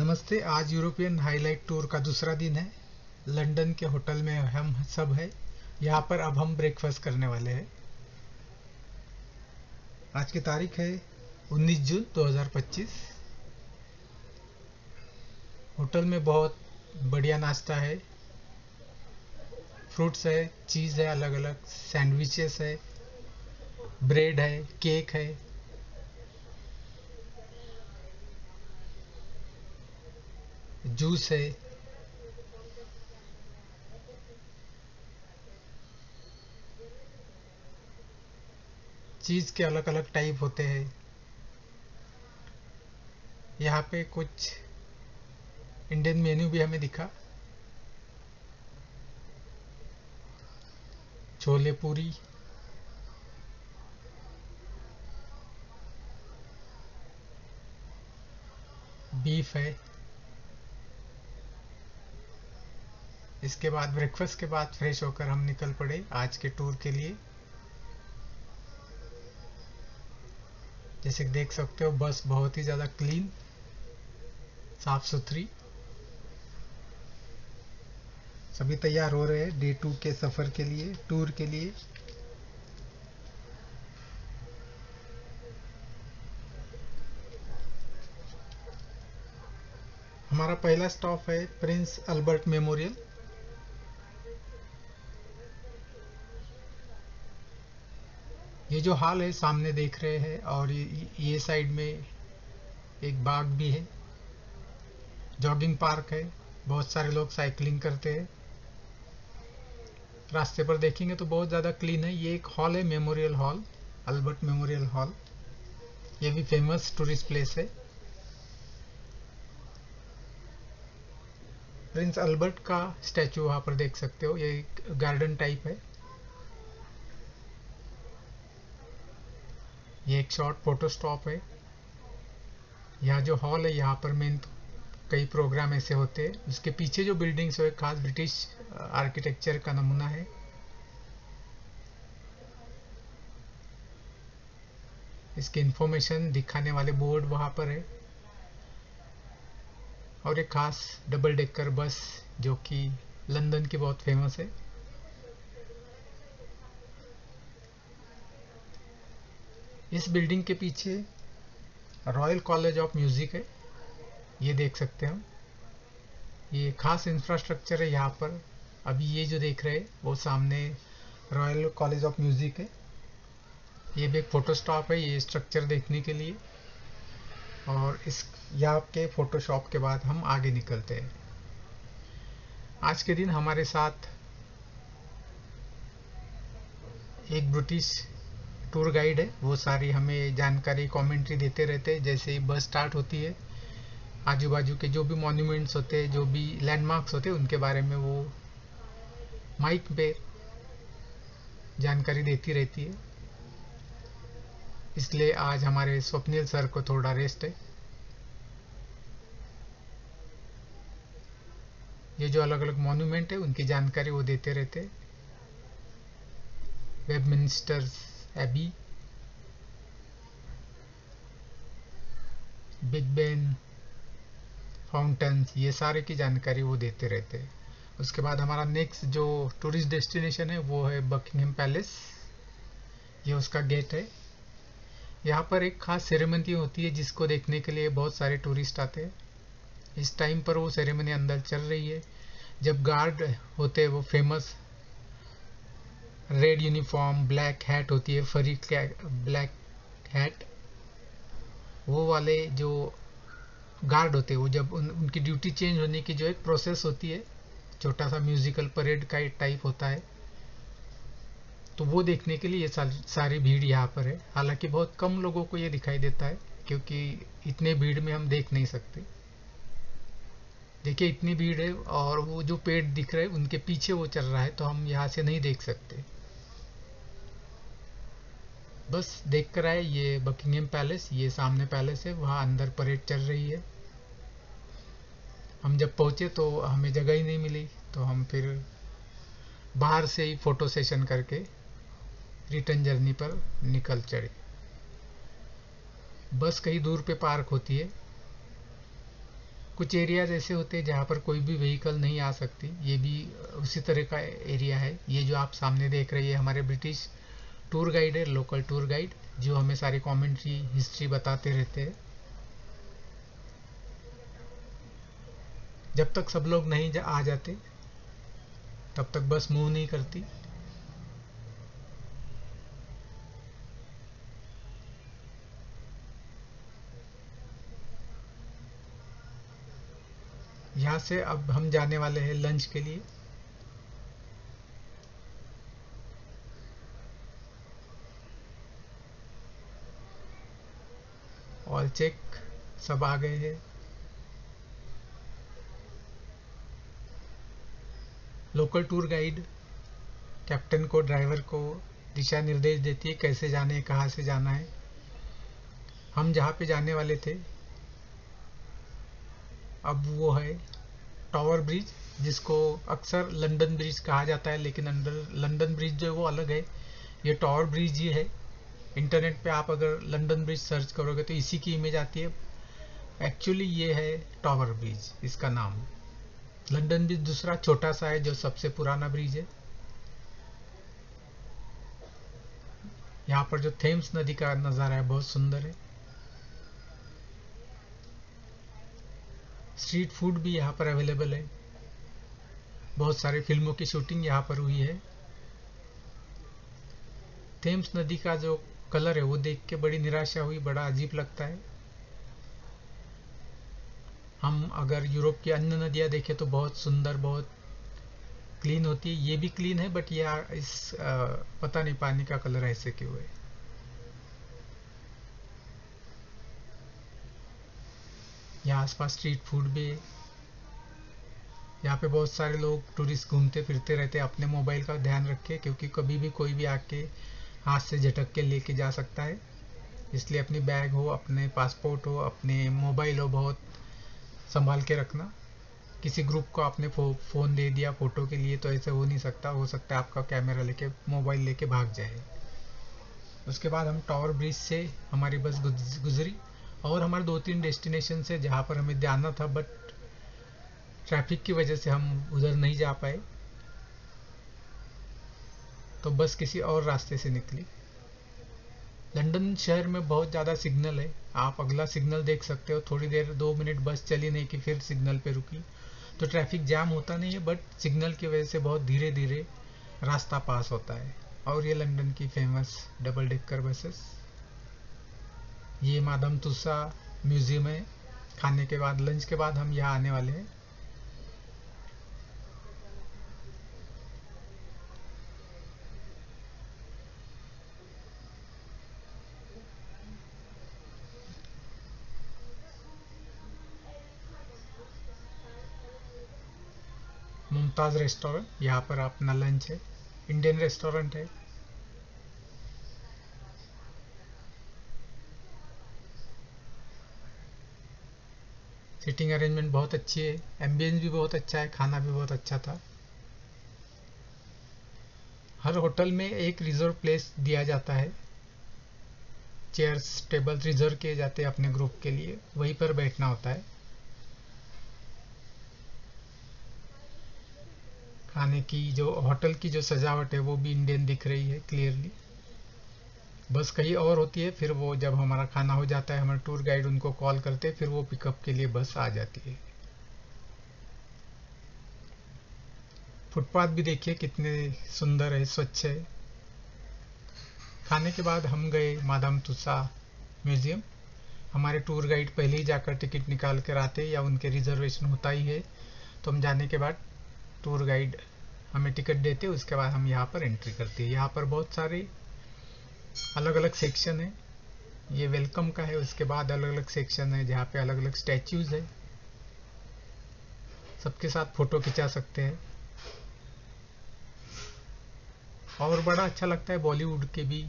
नमस्ते। आज European highlight tour का दूसरा दिन है। लंदन के होटल में हम सब हैं। यहाँ पर अब हम ब्रेकफास्ट करने वाले हैं। आज की तारीख है 19 जून 2025। होटल में बहुत बढ़िया नाश्ता है। फ्रूट्स है, चीज़ है, अलग अलग सैंडविचेस है, ब्रेड है, केक है, जूस है। चीज़ के अलग अलग टाइप होते हैं। यहाँ पे कुछ इंडियन मेन्यू भी हमें दिखा। छोले पूरी, बीफ है। इसके बाद ब्रेकफास्ट के बाद फ्रेश होकर हम निकल पड़े आज के टूर के लिए। जैसे कि देख सकते हो, बस बहुत ही ज़्यादा क्लीन, साफ सुथरी। सभी तैयार हो रहे हैं डे 2 के सफ़र के लिए, टूर के लिए। हमारा पहला स्टॉप है प्रिंस अल्बर्ट मेमोरियल। ये जो हॉल है सामने देख रहे हैं, और ये साइड में एक बाग भी है, जॉगिंग पार्क है। बहुत सारे लोग साइकिलिंग करते हैं। रास्ते पर देखेंगे तो बहुत ज़्यादा क्लीन है। ये एक हॉल है, memorial hall, Albert memorial hall. ये भी फेमस टूरिस्ट प्लेस है। प्रिंस अल्बर्ट का स्टैचू वहाँ पर देख सकते हो। ये एक गार्डन टाइप है। ये एक शॉर्ट फोटो स्टॉप है। यहाँ जो हॉल है, यहाँ पर मेन कई प्रोग्राम ऐसे होते हैं। उसके पीछे जो बिल्डिंग्स है, खास ब्रिटिश आर्किटेक्चर का नमूना है। इसकी इंफॉर्मेशन दिखाने वाले बोर्ड वहाँ पर है। और एक खास डबल डेकर बस जो कि लंदन की बहुत फेमस है। इस बिल्डिंग के पीछे रॉयल कॉलेज ऑफ म्यूजिक है, ये देख सकते हैं हम। ये खास इंफ्रास्ट्रक्चर है यहाँ पर। अभी ये जो देख रहे हैं वो सामने रॉयल कॉलेज ऑफ म्यूजिक है। ये भी एक फोटो स्टॉप है, ये स्ट्रक्चर देखने के लिए। और इस यहाँ के फोटोशॉप के बाद हम आगे निकलते हैं। आज के दिन हमारे साथ एक ब्रिटिश टूर गाइड है। वो सारी हमें जानकारी, कमेंट्री देते रहते हैं। जैसे ही बस स्टार्ट होती है, आजू बाजू के जो भी मॉन्यूमेंट्स होते हैं, जो भी लैंडमार्क्स होते हैं, उनके बारे में वो माइक पे जानकारी देती रहती है। इसलिए आज हमारे स्वप्निल सर को थोड़ा रेस्ट है। ये जो अलग अलग मॉन्यूमेंट है उनकी जानकारी वो देते रहते हैं। Westminster Abbey, big Ben, fountains, ये सारे की जानकारी वो देते रहते हैं। उसके बाद हमारा नेक्स्ट जो टूरिस्ट डेस्टिनेशन है वो है बकिंगहम पैलेस। ये उसका गेट है। यहाँ पर एक खास सेरेमनी होती है जिसको देखने के लिए बहुत सारे टूरिस्ट आते हैं। इस टाइम पर वो सेरेमनी अंदर चल रही है। जब गार्ड होते हैं, वो famous red uniform, black hat होती है, फरी ब्लैक हैट, वो वाले जो गार्ड होते हैं, वो जब उनकी ड्यूटी चेंज होने की जो एक प्रोसेस होती है, छोटा सा म्यूजिकल परेड का एक टाइप होता है। तो वो देखने के लिए ये सारी भीड़ यहाँ पर है। हालांकि बहुत कम लोगों को ये दिखाई देता है, क्योंकि इतने भीड़ में हम देख नहीं सकते। देखिए इतनी भीड़ है, और वो जो पेड़ दिख रहे हैं उनके पीछे वो चल रहा है, तो हम यहाँ से नहीं देख सकते। बस देख कर आए ये बकिंगहम पैलेस। ये सामने पैलेस है, वहाँ अंदर परेड चल रही है। हम जब पहुँचे तो हमें जगह ही नहीं मिली, तो हम फिर बाहर से ही फोटो सेशन करके रिटर्न जर्नी पर निकल चढ़े। बस कहीं दूर पे पार्क होती है। कुछ एरियाज ऐसे होते हैं जहाँ पर कोई भी व्हीकल नहीं आ सकती, ये भी उसी तरह का एरिया है। ये जो आप सामने देख रहे हैं हमारे ब्रिटिश टूर गाइड है, लोकल टूर गाइड, जो हमें सारी कमेंट्री हिस्ट्री बताते रहते हैं। जब तक सब लोग नहीं आ जाते तब तक बस मूव नहीं करती। यहाँ से अब हम जाने वाले हैं लंच के लिए। ऑल चेक, सब आ गए हैं। लोकल टूर गाइड कैप्टन को, ड्राइवर को दिशा निर्देश देती है कैसे जाने, कहाँ से जाना है। हम जहाँ पे जाने वाले थे अब वो है टावर ब्रिज, जिसको अक्सर लंदन ब्रिज कहा जाता है, लेकिन अंदर लंदन ब्रिज जो है वो अलग है, ये टावर ब्रिज ही है। इंटरनेट पे आप अगर लंदन ब्रिज सर्च करोगे तो इसी की इमेज आती है। एक्चुअली ये है टावर ब्रिज इसका नाम। लंदन ब्रिज दूसरा छोटा सा है जो सबसे पुराना ब्रिज है। यहाँ पर जो थेम्स नदी का नज़ारा है बहुत सुंदर है। स्ट्रीट फूड भी यहाँ पर अवेलेबल है। बहुत सारे फिल्मों की शूटिंग यहाँ पर हुई है। थेम्स नदी का जो कलर है वो देख के बड़ी निराशा हुई, बड़ा अजीब लगता है। हम अगर यूरोप की अन्य नदियाँ देखें तो बहुत सुंदर, बहुत क्लीन होती है। ये भी क्लीन है, बट ये पता नहीं पानी का कलर ऐसे क्यों है। यहाँ आसपास स्ट्रीट फूड भी है। यहाँ पे बहुत सारे लोग टूरिस्ट घूमते फिरते रहते हैं। अपने मोबाइल का ध्यान रखें क्योंकि कभी भी कोई भी आके हाथ से झटक के लेके जा सकता है, इसलिए अपनी बैग हो, अपने पासपोर्ट हो, अपने मोबाइल हो, बहुत संभाल के रखना। किसी ग्रुप को आपने फ़ोन दे दिया फ़ोटो के लिए तो ऐसे हो नहीं सकता, हो सकता है आपका कैमरा लेके, मोबाइल लेके भाग जाए। उसके बाद हम टावर ब्रिज से हमारी बस गुजरी और हमारे 2-3 डेस्टिनेशन से जहाँ पर हमें जाना था, बट ट्रैफिक की वजह से हम उधर नहीं जा पाए, तो बस किसी और रास्ते से निकली। लंदन शहर में बहुत ज़्यादा सिग्नल है, आप अगला सिग्नल देख सकते हो। थोड़ी देर 2 मिनट बस चली नहीं कि फिर सिग्नल पे रुकी, तो ट्रैफिक जाम होता नहीं है, बट सिग्नल की वजह से बहुत धीरे धीरे रास्ता पास होता है। और ये लंदन की फेमस डबल डेकर बसेस। ये मादाम तुसा म्यूजियम है। खाने के बाद, लंच के बाद हम यहाँ आने वाले हैं। मुमताज़ रेस्टोरेंट, यहाँ पर अपना लंच है। इंडियन रेस्टोरेंट है। सिटिंग अरेंजमेंट बहुत अच्छी है, एम्बियंस भी बहुत अच्छा है, खाना भी बहुत अच्छा था। हर होटल में एक रिजर्व प्लेस दिया जाता है, चेयर्स टेबल रिजर्व किए जाते हैं अपने ग्रुप के लिए, वहीं पर बैठना होता है। खाने की जो होटल की जो सजावट है वो भी इंडियन दिख रही है क्लियरली। बस कहीं और होती है, फिर वो जब हमारा खाना हो जाता है हमारे टूर गाइड उनको कॉल करते हैं, फिर वो पिकअप के लिए बस आ जाती है। फुटपाथ भी देखिए कितने सुंदर है, स्वच्छ है। खाने के बाद हम गए मादाम तुसा म्यूजियम। हमारे टूर गाइड पहले ही जाकर टिकट निकाल कर आते, या उनके रिजर्वेशन होता ही है, तो हम जाने के बाद टूर गाइड हमें टिकट देते, उसके बाद हम यहाँ पर एंट्री करते हैं। यहाँ पर बहुत सारे अलग अलग सेक्शन है। ये वेलकम का है, उसके बाद अलग अलग सेक्शन है जहाँ पे अलग अलग स्टैच्यूज है, सबके साथ फोटो खिंचा सकते हैं। और बड़ा अच्छा लगता है, बॉलीवुड के भी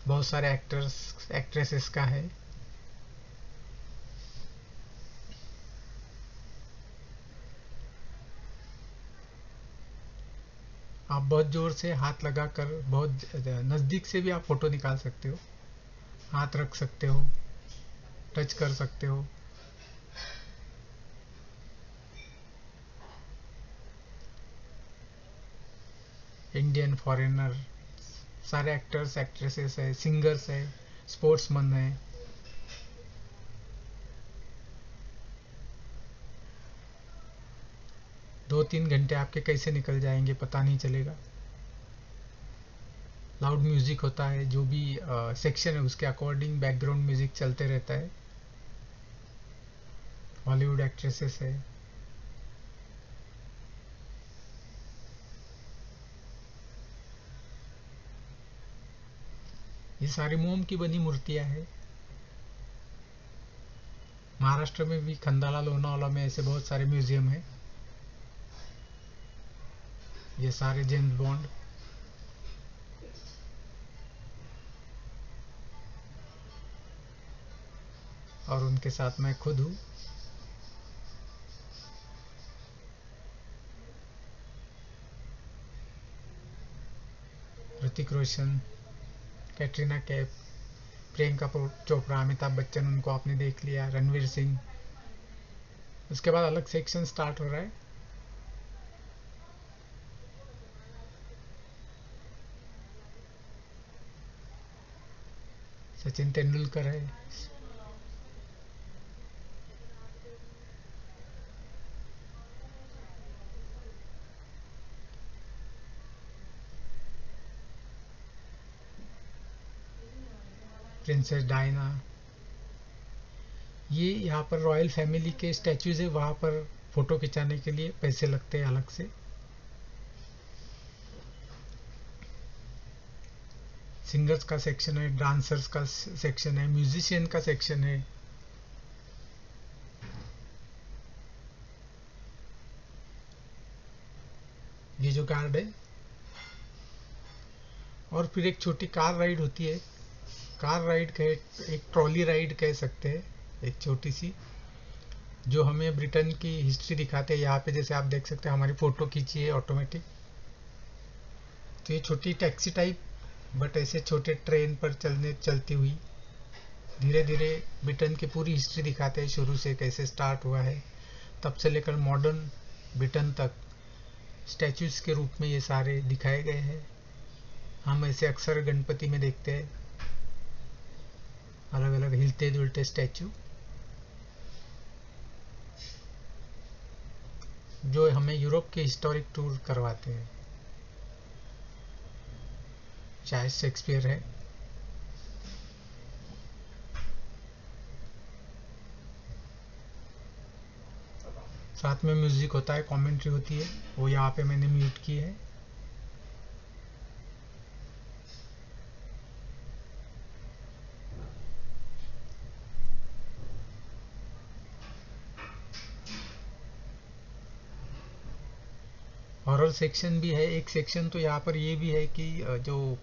बहुत सारे एक्टर्स एक्ट्रेसेस का है। आप बहुत जोर से हाथ लगाकर, बहुत नज़दीक से भी आप फोटो निकाल सकते हो, हाथ रख सकते हो, टच कर सकते हो। इंडियन फॉरेनर, सारे एक्टर्स एक्ट्रेसेस है, सिंगर्स है, स्पोर्ट्समैन है। दो तीन घंटे आपके कैसे निकल जाएंगे पता नहीं चलेगा। लाउड म्यूजिक होता है, जो भी सेक्शन है उसके अकॉर्डिंग बैकग्राउंड म्यूजिक चलते रहता है। हॉलीवुड एक्ट्रेसेस है। ये सारी मोम की बनी मूर्तियां हैं। महाराष्ट्र में भी खंडाला लोनावाला में ऐसे बहुत सारे म्यूजियम है। ये सारे जेम्स बॉन्ड, और उनके साथ मैं खुद हूँ। ऋतिक रोशन, कैटरीना कैफ, प्रियंका चोपड़ा, अमिताभ बच्चन, उनको आपने देख लिया, रणवीर सिंह। उसके बाद अलग सेक्शन स्टार्ट हो रहा है। सचिन तेंदुलकर है। Princess Diana. ये यहाँ पर रॉयल फैमिली के स्टैचूज है, वहाँ पर फोटो खिंचाने के लिए पैसे लगते हैं अलग से। सिंगर्स का सेक्शन है, डांसर्स का सेक्शन है, म्यूजिशियन का सेक्शन है। ये जो गार्ड है, और फिर एक छोटी कार राइड होती है। कार राइड कह, एक ट्रॉली राइड कह सकते हैं, एक छोटी सी, जो हमें ब्रिटेन की हिस्ट्री दिखाते हैं। यहाँ पे जैसे आप देख सकते हैं हमारी फोटो खींची है ऑटोमेटिक। तो ये छोटी टैक्सी टाइप, बट ऐसे छोटे ट्रेन पर चलती हुई धीरे धीरे ब्रिटेन की पूरी हिस्ट्री दिखाते हैं, शुरू से कैसे स्टार्ट हुआ है, तब से लेकर मॉडर्न ब्रिटेन तक। स्टैचूज के रूप में ये सारे दिखाए गए हैं। हम ऐसे अक्सर गणपति में देखते हैं, अलग अलग हिलते जुलते स्टैचू, जो हमें यूरोप के हिस्टोरिक टूर करवाते हैं। चाहे शेक्सपियर है, साथ में म्यूजिक होता है, कमेंट्री होती है, वो यहाँ पे मैंने म्यूट की है। हॉरर सेक्शन भी है एक सेक्शन। तो यहाँ पर ये भी है कि जो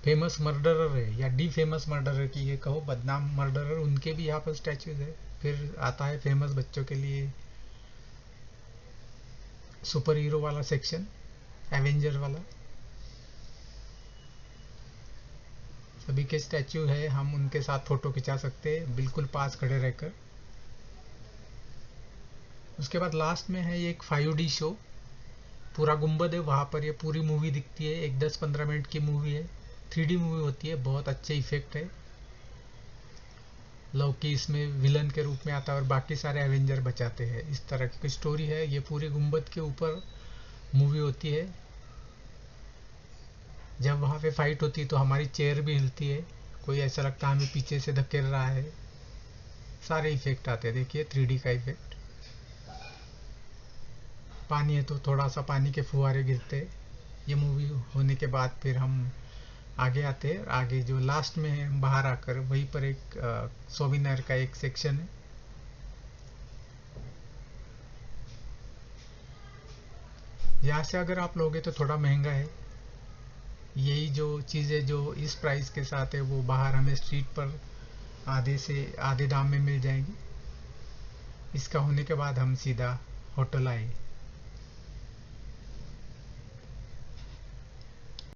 फेमस मर्डरर है या डी फेमस मर्डरर की ये कहो, बदनाम मर्डरर, उनके भी यहाँ पर स्टैचूज है। फिर आता है फेमस बच्चों के लिए सुपर हीरो वाला सेक्शन, एवेंजर वाला। सभी के स्टैचू है, हम उनके साथ फोटो खिंचा सकते हैं बिल्कुल पास खड़े रहकर। उसके बाद लास्ट में है एक 5D शो, पूरा गुंबद है, वहां पर ये पूरी मूवी दिखती है। एक 10-15 मिनट की मूवी है, 3D मूवी होती है, बहुत अच्छे इफेक्ट है। लौकी इसमें विलन के रूप में आता है और बाकी सारे एवेंजर बचाते हैं। इस तरह की स्टोरी है। ये पूरे गुंबद के ऊपर मूवी होती है। जब वहां पे फाइट होती है तो हमारी चेयर भी हिलती है, कोई ऐसा लगता है हमें पीछे से धकेल रहा है। सारे इफेक्ट आते हैं, देखिए 3D का इफेक्ट। पानी है तो थोड़ा सा पानी के फुहारे गिरते। ये मूवी होने के बाद फिर हम आगे आते हैं। आगे जो लास्ट में है, बाहर आकर वहीं पर एक सोविनर का एक सेक्शन है। यहाँ से अगर आप लोगे तो थोड़ा महंगा है। यही जो चीज़ें जो इस प्राइस के साथ है वो बाहर हमें स्ट्रीट पर आधे से आधे दाम में मिल जाएंगी। इसका होने के बाद हम सीधा होटल आए।